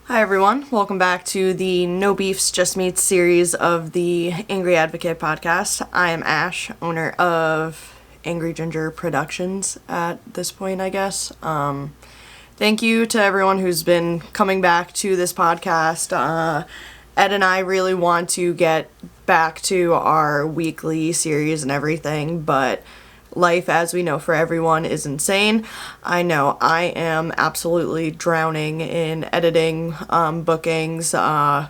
Hi everyone, welcome back to the No Beefs Just Meats series of the Angry Advocate podcast. I am Ash, owner of Angry Ginger Productions at this point, I guess. Thank you to everyone who's been coming back to this podcast. Ed and I really want to get back to our weekly series and everything, but life, as we know for everyone, is insane. I know I am absolutely drowning in editing, bookings, so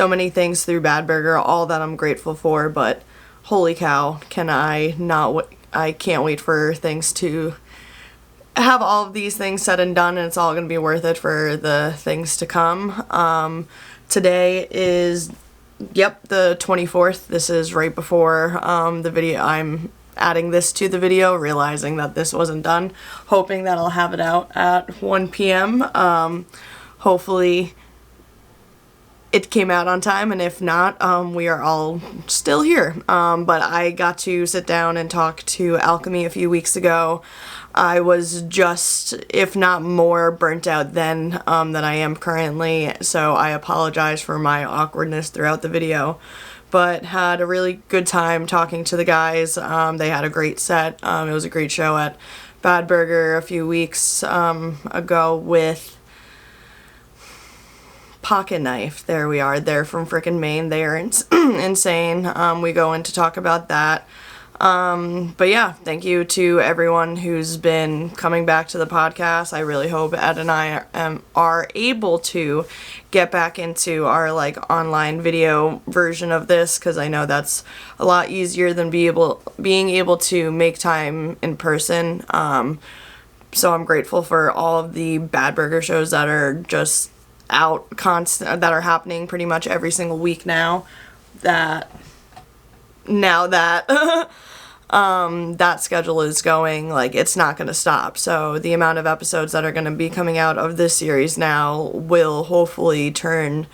many things through Bad Brgr, all that I'm grateful for, but holy cow, I can't wait for things to have all of these things said and done, and it's all going to be worth it for the things to come. Today is, the 24th. This is right before the video. I'm adding this to the video, realizing that this wasn't done, hoping that I'll have it out at 1 p.m. Hopefully it came out on time, and if not, we are all still here. But I got to sit down and talk to Alchemy a few weeks ago. I was just, if not more, burnt out then than I am currently, so I apologize for my awkwardness throughout the video. But had a really good time talking to the guys. They had a great set. It was a great show at Bad Brgr a few weeks ago with Pocket Knife. There we are. They're from frickin' Maine. They are insane. We go in to talk about that. But yeah, thank you to everyone who's been coming back to the podcast. I really hope Ed and I are able to get back into our online video version of this, because I know that's a lot easier than being able to make time in person. So I'm grateful for all of the Bad Brgr shows that are just out that are happening pretty much every single week now that that schedule is going, it's not going to stop. So the amount of episodes that are going to be coming out of this series now will hopefully turn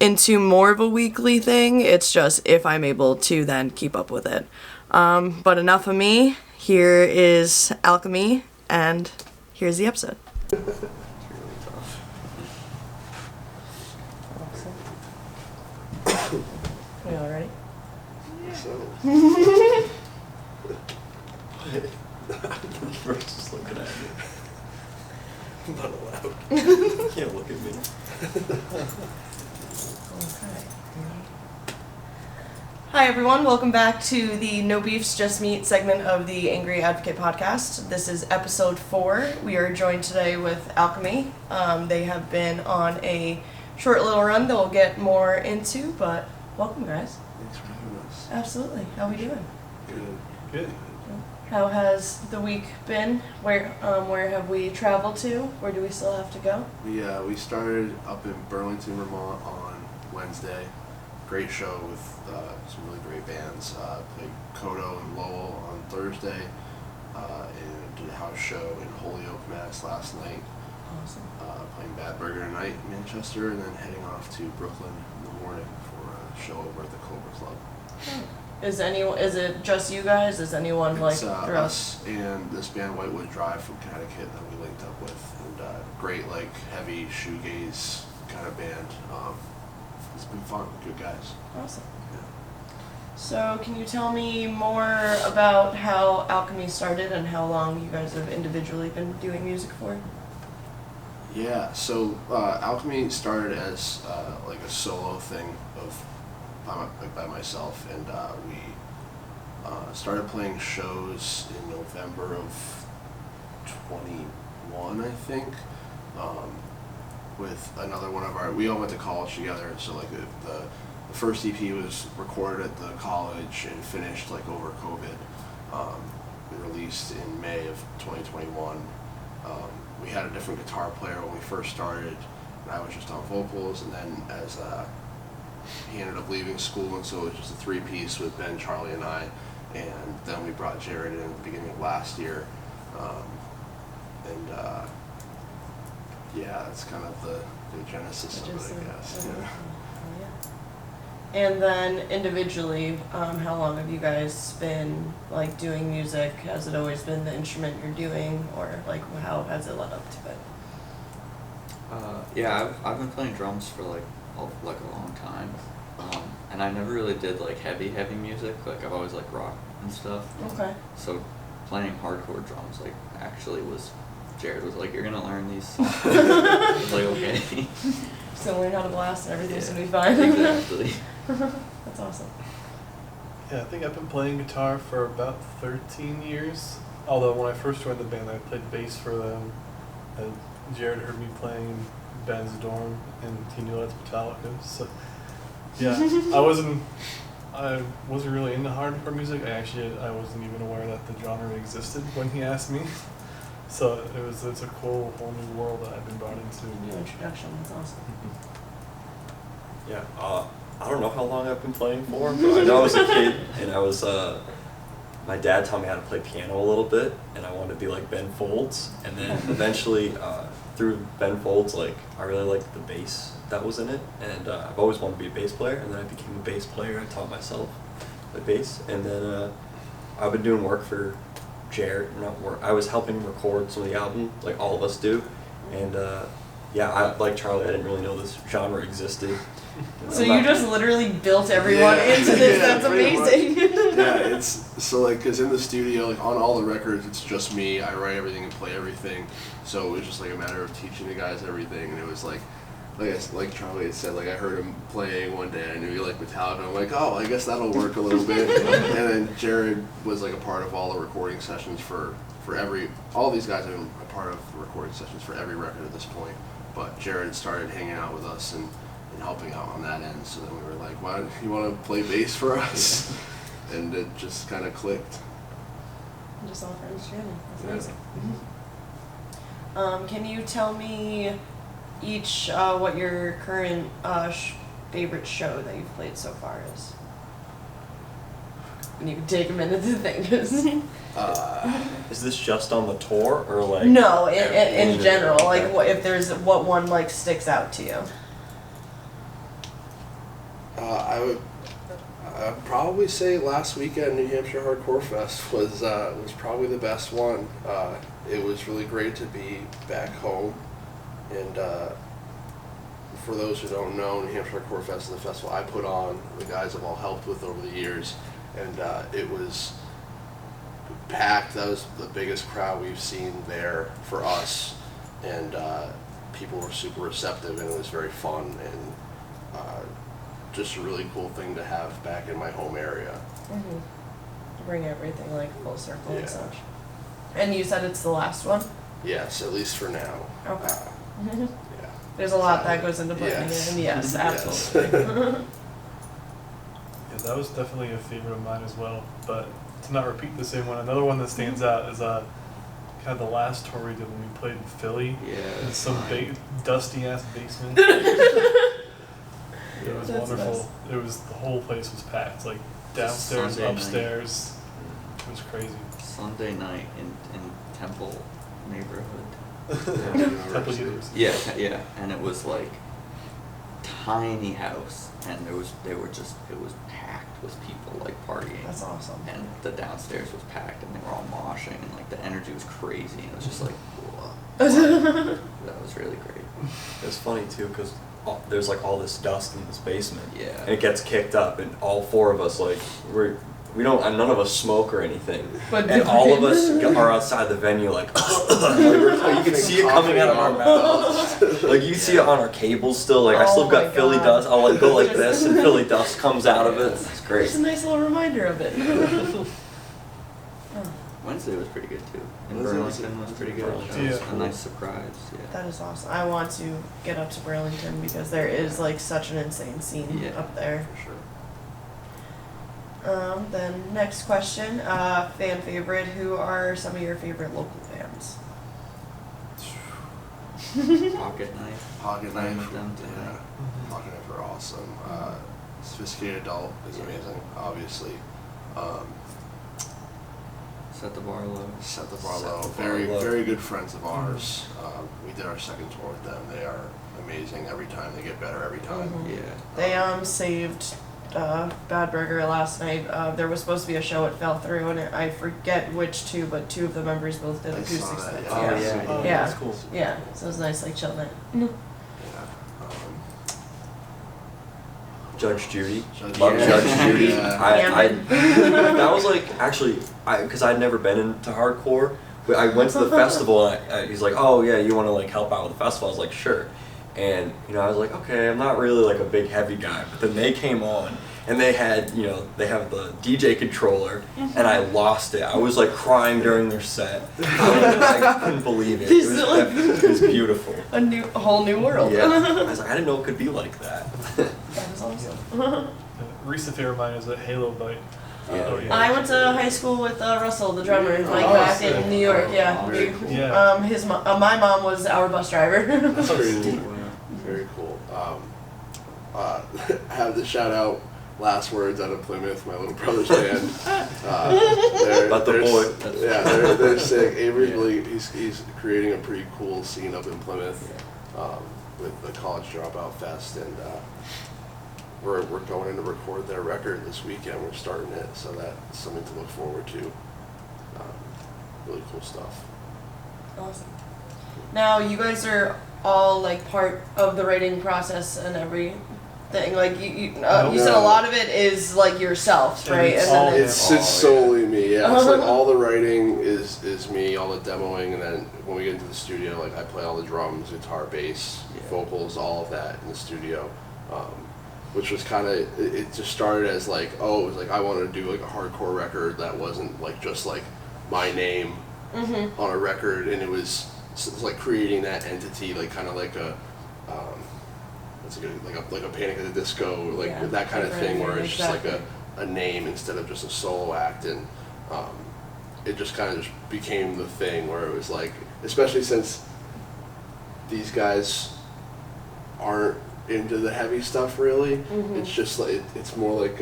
into more of a weekly thing. It's just if I'm able to then keep up with it. But enough of me. Here is Alchemy, and here's the episode. Are you all ready? Yeah. So. First, just looking at me. I'm not allowed. You can't look at me. Okay. Hi everyone, welcome back to the No Beefs Just Meat segment of the Angry Advocate podcast. This is episode 4. We are joined today with Alchemy. They have been on a short little run that we'll get more into, but welcome guys. Thanks for having us. Absolutely. How are we doing? Good. How has the week been? Where have we traveled to? Where do we still have to go? We started up in Burlington, Vermont on Wednesday. Great show with some really great bands. Played Kodo and Lowell on Thursday, and did a house show in Holyoke, Mass. last night. Awesome. Playing Bad Brgr tonight in Manchester, and then heading off to Brooklyn in the morning for a show over at the Cobra Club. Oh. Is it just you guys? Is anyone It's throughout? us and this band Whitewood Drive from Connecticut that we linked up with, and great heavy shoegaze kind of band. It's been fun, good guys. Awesome. Yeah. So can you tell me more about how Alchemy started and how long you guys have individually been doing music for? Yeah, so Alchemy started as a solo thing by myself, and we started playing shows in November of 21, I think, with another one of we all went to college together, so the first EP was recorded at the college and finished over COVID, and released in May of 2021. We had a different guitar player when we first started, and I was just on vocals, and then as he ended up leaving school, and so it was just a 3-piece with Ben, Charlie, and I, and then we brought Jared in at the beginning of last year, that's kind of the genesis of it, I guess. Yeah. And then individually, how long have you guys been doing music? Has it always been the instrument you're doing, or how has it led up to it? Yeah, I've been playing drums for like a long time, and I never really did like heavy music. Like I've always liked rock and stuff. Okay. So playing hardcore drums like actually was. Jared was like, "You're gonna learn these songs." I was like, "Okay." Just gonna learn how to blast and everything's gonna be fine. Exactly. That's awesome. Yeah, I think I've been playing guitar for about 13 years. Although when I first joined the band, I played bass for them. And Jared heard me playing Ben's Dorm, and he knew that's Metallica. So, yeah, I wasn't really into hardcore music. I wasn't even aware that the genre existed when he asked me. So it's a cool whole new world that I've been brought into. New introduction. That's awesome. Yeah, I don't know how long I've been playing for, but I know I was a kid and I was, my dad taught me how to play piano a little bit, and I wanted to be like Ben Folds, and then eventually through Ben Folds, like I really liked the bass that was in it, and I've always wanted to be a bass player, and then I became a bass player. I taught myself the bass, and then I've been doing work for Jared, not work. I was helping record some of the album, like all of us do, and yeah, I like Charlie. I didn't really know this genre existed. So you just literally built everyone into this. Yeah, That's amazing. Yeah, it's so like because in the studio, like on all the records, it's just me. I write everything and play everything. So it was just like a matter of teaching the guys everything, and it was like Charlie had said, like I heard him playing one day. I knew he liked Metallica. I'm like, oh, I guess that'll work a little bit. And then Jared was like a part of all the recording sessions for all these guys have been a part of the recording sessions for every record at this point. But Jared started hanging out with us and helping out on that end. So then we were like, why don't you want to play bass for us? And it just kind of clicked. Just all friends jamming. That's Yeah. amazing. Can you tell me each what your current favorite show that you've played so far is? And you can take a minute to think. Is this just on the tour or like? No, in general, like what one like sticks out to you? I would probably say last weekend New Hampshire Hardcore Fest was probably the best one. It was really great to be back home, and for those who don't know, New Hampshire Hardcore Fest is the festival I put on. The guys have all helped with over the years, and it was packed. That was the biggest crowd we've seen there for us, and people were super receptive, and it was very fun and just a really cool thing to have back in my home area. Mm-hmm. To bring everything like full circle Yeah. and such. And you said it's the last one? Yes, at least for now. Okay. Yeah. There's a lot that goes into putting Yes. it in. Yes, Yes. absolutely. Yeah, that was definitely a favorite of mine as well. But to not repeat the same one, another one that stands out is kind of the last tour we did when we played in Philly. Yeah. In some dusty ass basement. It was That's wonderful. nice. It was the whole place was packed, like downstairs, Sunday night. upstairs. It was crazy. Sunday night in Temple neighborhood. Temple University. Yeah, and it was like tiny house, and it was packed with people like partying. That's awesome. And the downstairs was packed, and they were all moshing, and like the energy was crazy, and it was just like, whoa. That was really great. It was funny too because there's like all this dust in this basement. Yeah. And it gets kicked up, and all four of us like we don't, and none of us smoke or anything. But and all of us are outside the venue like, you can see it coming out of our mouths. Like you see it on our cables still. Like I still Oh got my Philly God. dust. I'll like go like this, and Philly dust comes out of it. It's great. Just a nice little reminder of it. Oh, Wednesday was pretty good too. And Wednesday was Burlington was pretty good. Burlington That was was a nice surprise. Yeah. that is awesome. I want to get up to Burlington because there is like such an insane scene Yeah. up there. For sure. Then next question, fan favorite. Who are some of your favorite local bands? Pocket Knife. Pocket Playing Knife, with them yeah. tonight. Pocket Knife are awesome. Sophisticated Adult is amazing, obviously. Set the bar low. Set the Bar Low, Set the Bar very Low. very good friends of ours. We did our second tour with them. They are amazing every time. They get better every time. Mhm. Yeah. They saved Bad Brgr last night. There was supposed to be a show, it fell through, and I forget which two, but two of the members both did I acoustic saw that, sets. yeah. Oh, Yeah. yeah. Yeah. That's cool. Yeah, so it was nice, like chill night. Yeah. Judge Judy. Love Judge Judy. Yeah. I that was like actually because I'd never been into hardcore, but I went to the festival and he's like, oh yeah, you want to like help out with the festival? I was like, sure. And I was like, okay, I'm not really like a big heavy guy, but then they came on and they had they have the DJ controller and I lost it. I was like crying during their set. I couldn't believe it. It was beautiful. A whole new world. Yeah, I was like, I didn't know it could be like that. That is awesome. Recent favorite of mine is a Halo Bite. Yeah. Oh, yeah. I went to high school with Russell, the drummer, like Oh, back sick. in New York. Yeah. Very cool. Yeah. My mom was our bus driver. That's very neat. Very cool. I have the shout out Last Words out of Plymouth, my little brother's band. About the they're boy. Yeah, they're sick. Avery's really, he's creating a pretty cool scene up in Plymouth with the College Dropout Fest, and we're going in to record their record this weekend. We're starting it, so that's something to look forward to. Really cool stuff. Awesome. Now you guys are all like part of the writing process and everything. Like you said, a lot of it is like yourselves, right? It's And all- then It's solely me, yeah. It's like all the writing is me, all the demoing, and then when we get into the studio, like I play all the drums, guitar, bass, vocals, all of that in the studio. Which was kind of, it just started as like, it was like I wanted to do like a hardcore record that wasn't like just like my name on a record, and it was like creating that entity, like kind of like a, what's it good, like a Panic at the Disco, like that kind of thing, where it's just like a name instead of just a solo act, and it just kind of just became the thing where it was like, especially since these guys aren't into the heavy stuff really, it's just like it's more like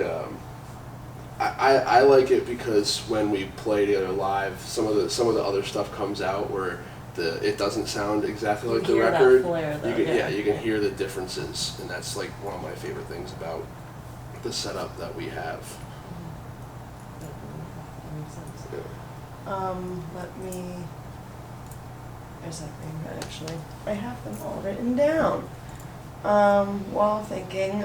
I like it because when we play together live, some of the other stuff comes out where it doesn't sound exactly like the hear that record. flair, though, You can yeah. you can hear the differences, and that's like one of my favorite things about the setup that we have. That makes sense. Yeah. Let me. There's that thing actually. I have them all written down. While thinking.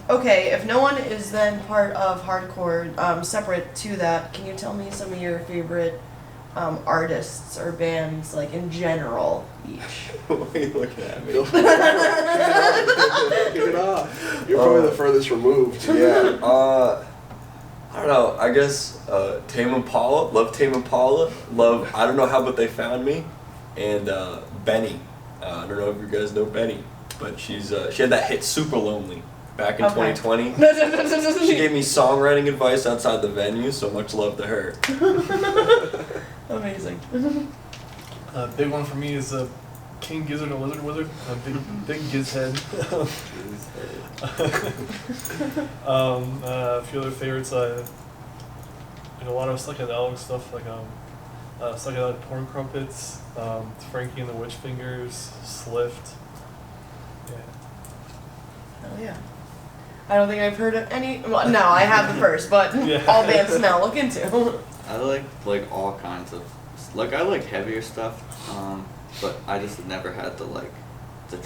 Okay, if no one is then part of hardcore, separate to that, can you tell me some of your favorite artists or bands, like in general, each? What are you looking at me? Feel free. Kick it off. You're probably the furthest removed. Yeah. I don't know. I guess Tame Impala. Love Tame Impala. Love I Don't Know How But They Found Me, and Benny. I don't know if you guys know Benny, but she had that hit Super Lonely back in 2020. She gave me songwriting advice outside the venue, so much love to her. Amazing. Big one for me is King Gizzard and Lizard Wizard. Big Giz head. A few other favorites. Like a lot of psychedelic stuff, like psychedelic porn crumpets, Frankie and the Witch Fingers, Slift. Yeah. Hell yeah. I don't think I've heard of any. Well, no, I have the first, but Yeah. all bands to now look into. I like all kinds of, I like heavier stuff, but I just never had the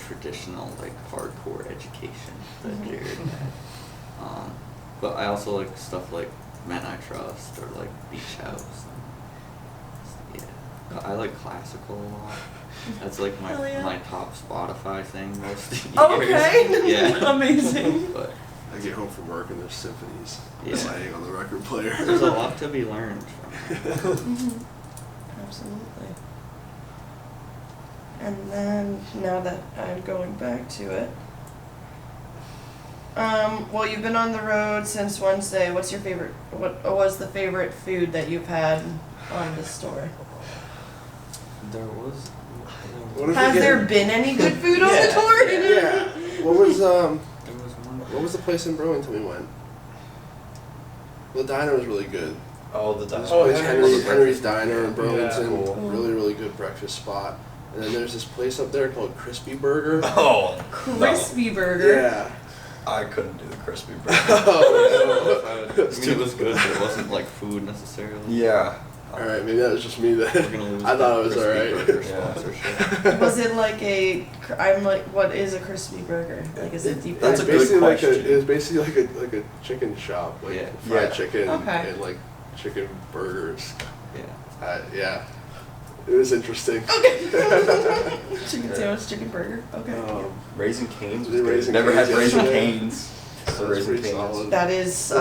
traditional hardcore education that Jared had. But I also like stuff like Men I Trust or Beach House. Yeah, I like classical a lot. That's like Hell yeah. my top Spotify thing most years. Okay. Yeah. Amazing. But I get home from work and there's symphonies playing on the record player. there's a lot to be learned from it. Absolutely. And then, now that I'm going back to it. Well, you've been on the road since Wednesday. What was the favorite food that you've had on this tour? There was. What if Has we get- there been any good food on the tour? Yeah. What was There was one. what was the place in Burlington we went? The diner was really good. Oh, the This Oh, place, Henry's. Henry's Diner in Burlington. cool. Really, really good breakfast spot. And then there's this place up there called Crispy Burger. Oh, Crispy burger. Yeah. I couldn't do the crispy burger. I mean, it was good, but it wasn't like food necessarily. Yeah. Alright, maybe that was just me then. We're gonna lose I thought it was Crispy alright. Burger Yeah. sponsorship. Was it like I'm like, what is a crispy burger? Like, is it deep fried? That's a good question. It was basically like a chicken shop, like Yeah. fried Yeah. chicken Okay. and like chicken burgers. Yeah. Yeah, it was interesting. Chicken sandwich, chicken burger. Okay. Raising Cane's was The good. Raising Never had Cane's Raising yesterday. Cane's. So That's Raising pretty Cane's. solid. That is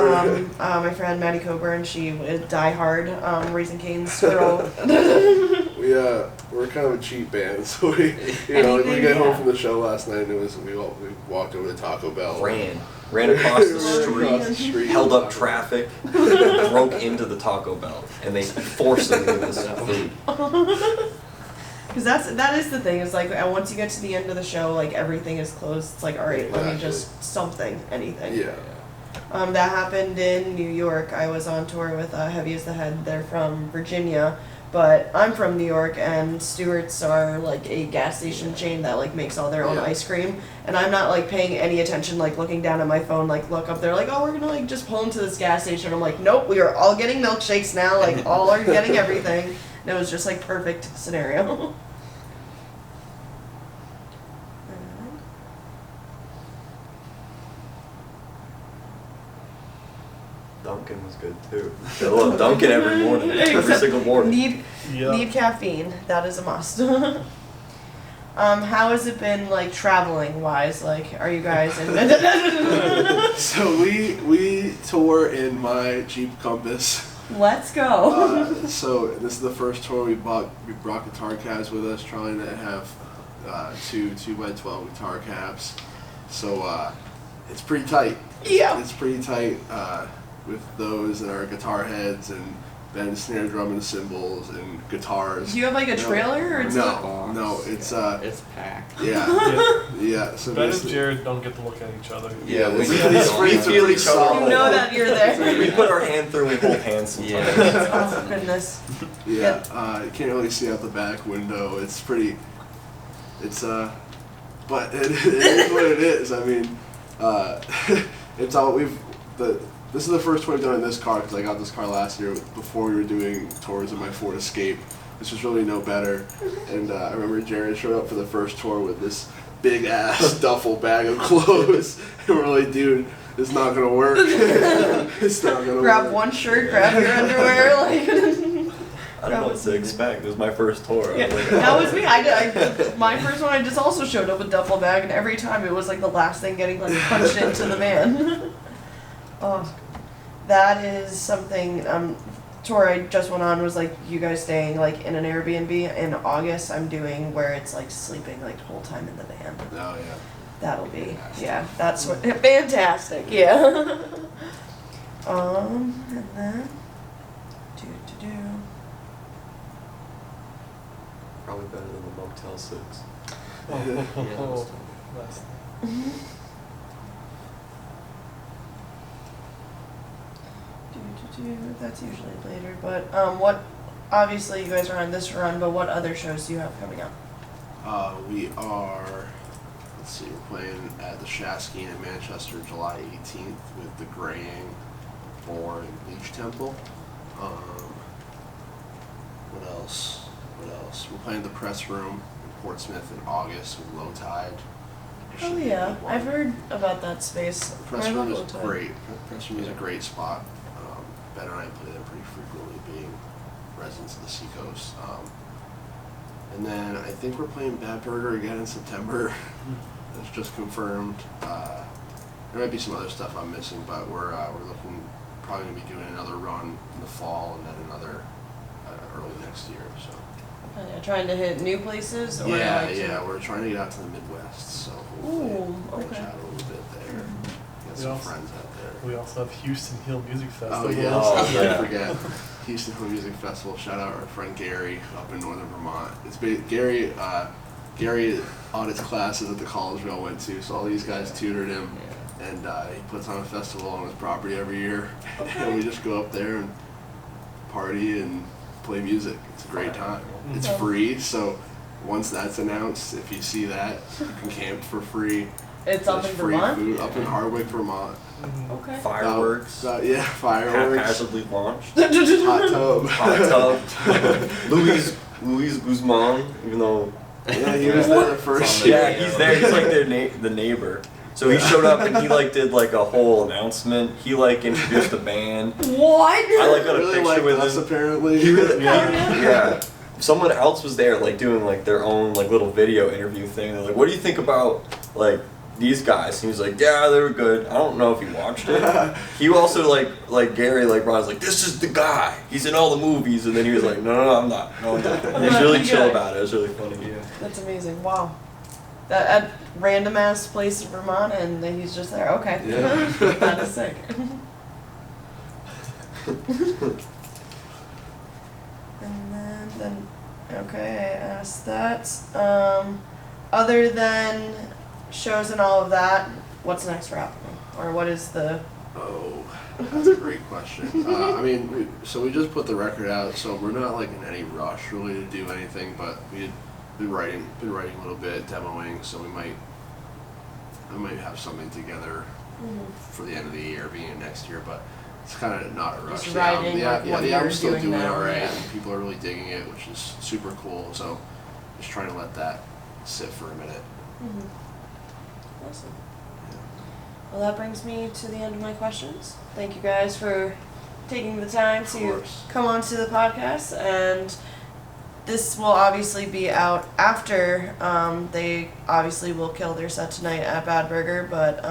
my friend Maddie Coburn. She would die hard Raising Cane's girl. We're kind of a cheap band, so we like we get home from the show last night and we walked over to Taco Bell. Ran across the Ran across the street, street. held up traffic, broke into the Taco Bell, and they forced them to give us food. Because that is the thing. It's like once you get to the end of the show, like everything is closed. It's like, all right, let me Exactly. just something, anything. Yeah. That happened in New York. I was on tour with Heavy as the Head. They're from Virginia, but I'm from New York, and Stewart's are like a gas station chain that like makes all their own Yeah. ice cream. And I'm not like paying any attention, like looking down at my phone, like look up there, like, oh, we're gonna like just pull into this gas station. I'm like, nope, we are all getting milkshakes now. Like all are getting everything. And it was just like perfect scenario. Dunkin' was good too. I love Dunkin' every morning, every Except single morning. Need caffeine. That is a must. How has it been like traveling wise? Like, are you guys in? So we tour in my Jeep Compass. Let's go. So this is the first tour we brought guitar cabs with us, trying to have two 2x12 guitar cabs. So it's pretty tight. Yeah. It's pretty tight with those and our guitar heads and then snare drum and cymbals and guitars. Do you have like a trailer or it's No, it's It's packed. yeah. So Ben and basically- Jared don't get to look at each other. Yeah, we we feel feel each other. you know that you're there. We put our hand through and hold hands sometimes. Yeah. Oh goodness. Yeah, you can't really see out the back window. It's pretty. It's but it is what it is. I mean, it's all this is the first tour I've done in this car because I got this car last year before we were doing tours in my Ford Escape, which was really no better. And I remember Jared showed up for the first tour with this big ass duffel bag of clothes, and we're like, dude, it's not gonna work. It's not gonna Grab work. one shirt, grab your underwear, like. I don't know what to expect. It was my first tour. Yeah, I was like, that was me. My first one. I just also showed up with duffel bag, and every time it was like the last thing getting like punched into the van. Oh, that is something. Tour I just went on was like you guys staying like in an Airbnb. In August, I'm doing where it's like sleeping like the whole time in the van. Oh yeah. That'll be That's what fantastic. Yeah. And then do. probably better than the Motel 6. That's That's usually later, but what? Obviously, you guys are on this run, but what other shows do you have coming up? We are. Let's see. We're playing at the Shaskeen in Manchester, July 18th with the Graying, Boar, and Bleach Temple. What else? We're playing the Press Room in Portsmouth in August with Low Tide. It Oh should be a yeah, good one. I've heard about that space. Press I Room love is Low Tide. great. Press Room is a great spot. Ben and I play there pretty frequently, being residents of the Seacoast. And then I think we're playing Bad Brgr again in September. That's just confirmed. There might be some other stuff I'm missing, but we're looking probably gonna be doing another run in the fall and then another early next year. So. Trying to hit new places. Or Yeah, like yeah, we're trying to get out to the Midwest, so hopefully Ooh, branch okay. out a little bit there. Get We some also- friends out there. We also have Houston Hill Music Festival. Oh yeah, Oh, let's not yeah. forget Houston Hill Music Festival. Shout out our friend Gary up in northern Vermont. Gary audits classes at the college we all went to, so all these guys tutored him, and he puts on a festival on his property every year, and we just go up there and party and play music. It's a great time. It's Okay. free, so once that's announced, if you see that, you can camp for free. It's up There's in free Vermont? food up in Hardwick, Vermont. Okay. Fireworks. Yeah, fireworks. Haphazardly launched. Hot tub. Hot tub. Luis Guzman, even though. Yeah, he was there the first Yeah, year. he's there. He's like the neighbor. So he showed up and he like did like a whole announcement. He like introduced the band. What? I like got a really picture liked with us, him. apparently. He really, Yeah. yeah. Someone else was there, like doing like their own like little video interview thing. They're like, "What do you think about like these guys?" And he was like, "Yeah, they were good." I don't know if he watched it. He also like Gary like brought us like, "This is the guy. He's in all the movies." And then he was like, "No, I'm not. No, I'm not." And he was really chill about it. It was really funny. Yeah. That's amazing. Wow. That at random ass place in Vermont, and then he's just there. Okay. Yeah. That is sick. And then okay, I asked that. Other than shows and all of that, what's next for Alchemy? Or what is the? Oh, that's a great question. I mean, we just put the record out, so we're not like in any rush really to do anything. But we had been writing a little bit, demoing, so I might have something together for the end of the year, being next year. But it's kind of not a rush. Just writing The what you're album's still doing doing now, alright, yeah. and people are really digging it, which is super cool. So just trying to let that sit for a minute. Awesome. Well, that brings me to the end of my questions. Thank you guys for taking the time Of to course. come on to the podcast, and this will obviously be out after they obviously will kill their set tonight at Bad Brgr, but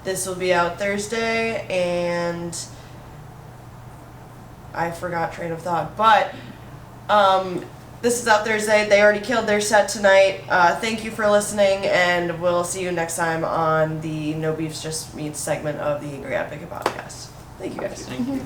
this will be out Thursday, and I forgot train of thought, but this is out Thursday. They already killed their set tonight. Thank you for listening, and we'll see you next time on the No Beefs Just Meats segment of the Angry Advocate podcast. Thank you guys. Thank you.